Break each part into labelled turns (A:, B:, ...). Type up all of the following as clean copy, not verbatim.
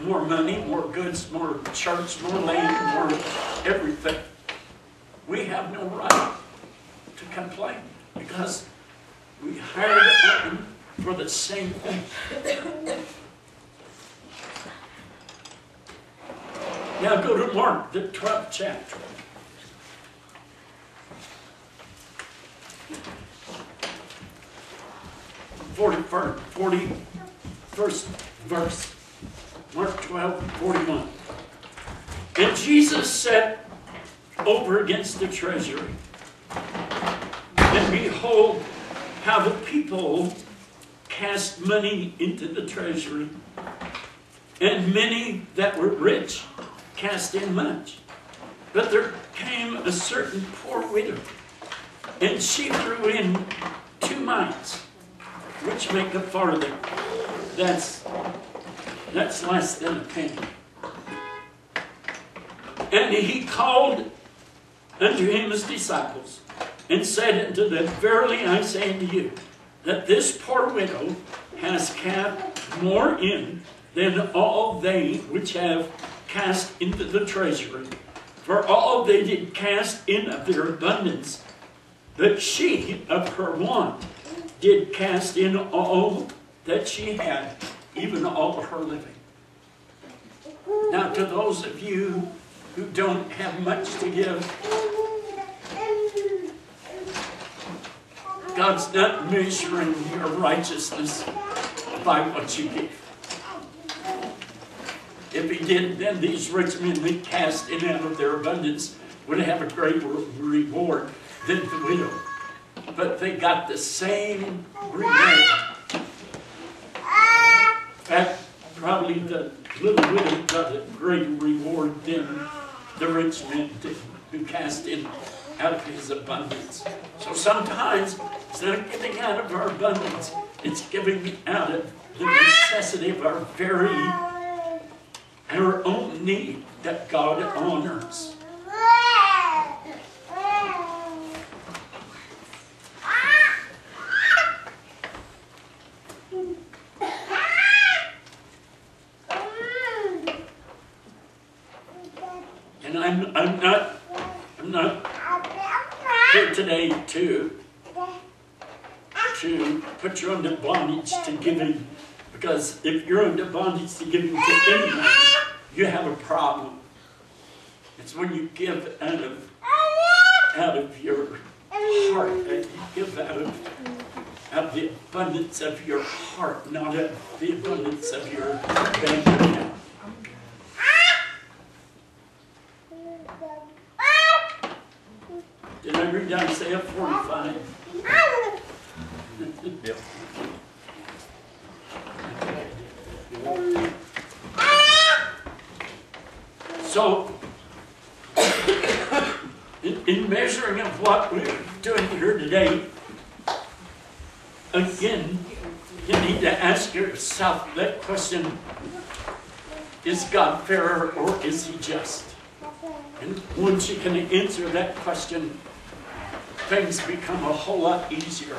A: more money, more goods, more church, more land, more everything. We have no right to complain because we hired them for the same thing. Now go to Mark, the 12th chapter. 41st verse. Mark 12:41. And Jesus sat over against the treasury. And behold, how the people cast money into the treasury. And many that were rich cast in much. But there came a certain poor widow, and she threw in 2 mites, which make a farthing. That's less than a penny. And he called unto him his disciples, and said unto them, Verily I say unto you, that this poor widow has cast more in than all they which have cast into the treasury. For all they did cast in of their abundance, but she of her want did cast in all that she had, even all her living. Now to those of you who don't have much to give, God's not measuring your righteousness by what you give. If he did, then these rich men that cast in out of their abundance would have a greater reward than the widow. But they got the same reward. In fact, probably the little widow got a greater reward than the rich man did, who cast in out of his abundance. So sometimes it's not giving out of our abundance, it's giving out of the necessity of our own need that God honors. And I'm not here today to put you under bondage to giving, because if you're under bondage to giving to anyone, you have a problem. It's when you give out of your heart, and you give out of the abundance of your heart, not out of the abundance of your bank account. Did I read Isaiah 45?
B: Yep.
A: So, in measuring of what we're doing here today, again, you need to ask yourself that question, is God fair or is he just? And once you can answer that question, things become a whole lot easier.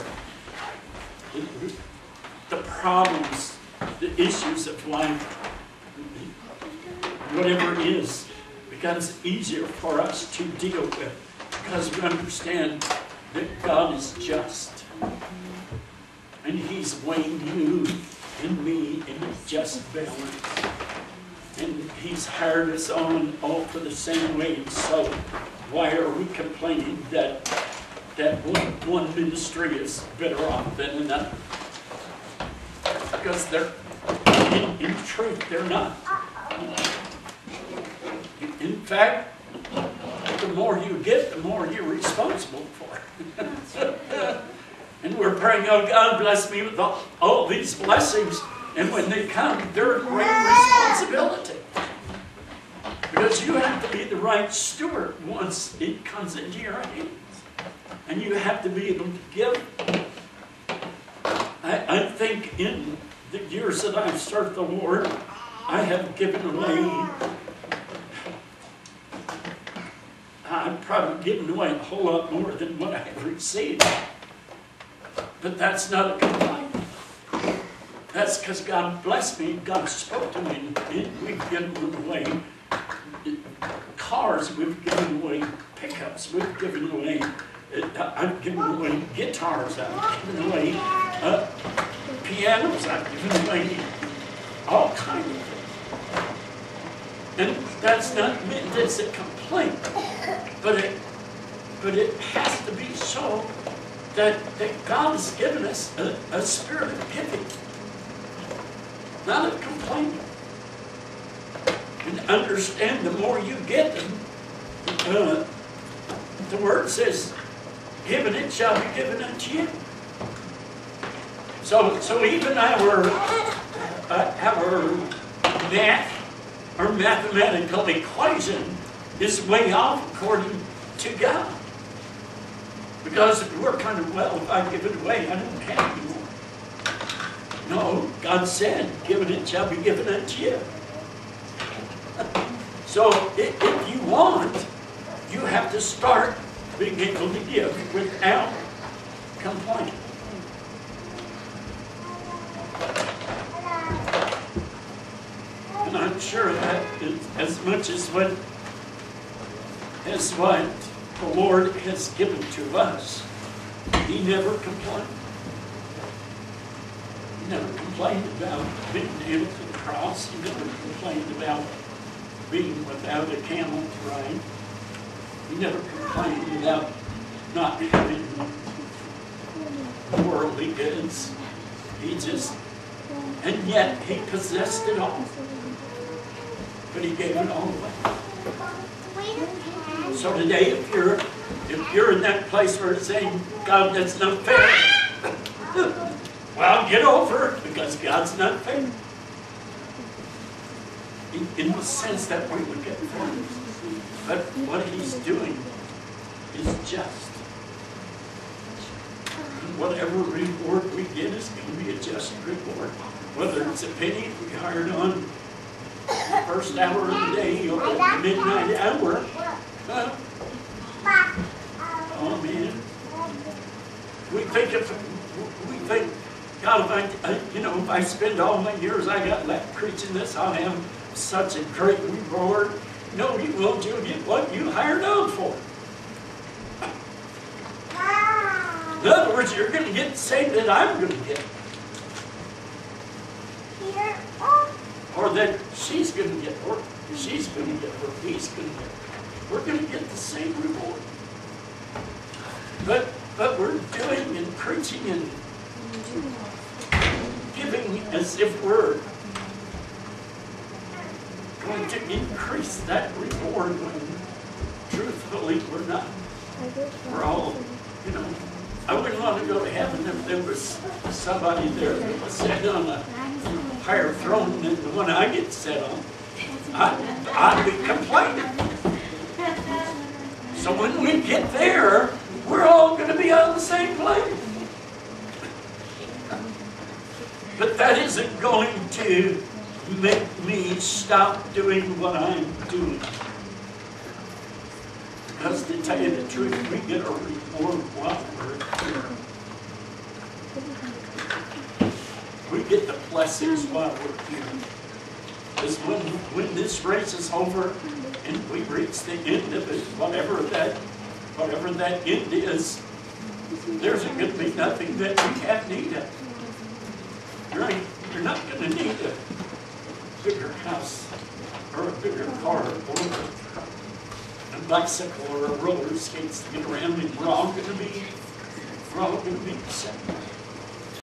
A: The problems, the issues of life, whatever it is, becomes easier for us to deal with because we understand that God is just. And he's weighing you and me in a just balance. And he's hired us on all for the same wage. So why are we complaining that one ministry is better off than another? Because they're, in truth, they're not. In fact, the more you get, the more you're responsible for. And we're praying, oh, God bless me with all these blessings. And when they come, they're a great responsibility. Because you have to be the right steward once it comes into your hands. And you have to be able to give. I think in the years that I've served the Lord, I have given away, I've probably given away a whole lot more than what I have received. But that's not a complaint. That's because God blessed me. God spoke to me. And we've given away cars. We've given away pickups. We've given away. I've given away guitars. I've given away pianos. I've given away all kinds of things. And that's not meant as a complaint, but it has to be so that God has given us a spirit of giving, not of complaining. And understand, the more you get them, the word says, given it shall be given unto you. So even our math, our mathematical equation is way off according to God. Because we're kind of, well, if I give it away, I don't have any more. No, God said, given it shall be given unto you. So if you want, you have to start being able to give without complaining. And I'm sure that as much as what the Lord has given to us, He never complained. He never complained about being nailed to the cross. He never complained about being without a camel to ride. He never complained about not having worldly goods. And yet He possessed it all. But He gave it all away. So today, if you're in that place where it's saying, God, that's not fair, well, get over it, because God's not fair. In the sense that we would get fairness. But what He's doing is just. And whatever reward we get is going to be a just reward. Whether it's a penny we hired on the first hour of the day or the midnight hour. Oh man. We think, God, if I spend all my years I got left preaching this, I'll have such a great reward. No, you won't. You'll get what you hired on for. In other words, you're going to get the same that I'm going to get. Or that she's going to get, or she's going to get, or he's going to get. We're going to get the same reward. But we're doing and preaching and giving as if we're going to increase that reward when truthfully we're not. We're all, I wouldn't want to go to heaven if there was somebody there that was sitting on a higher throne than the one I get set on. I'd be complaining. So when we get there, we're all going to be on the same place. But that isn't going to make me stop doing what I'm doing. Because to tell you the truth, we get a reward while we're here. We get the blessings while we're here. Because when this race is over and we reach the end of it, whatever that end is, there's going to be nothing that we have need of. You're not going to need a bigger house or a bigger car or a bicycle or a roller skates to get around, and we're all going to be the same.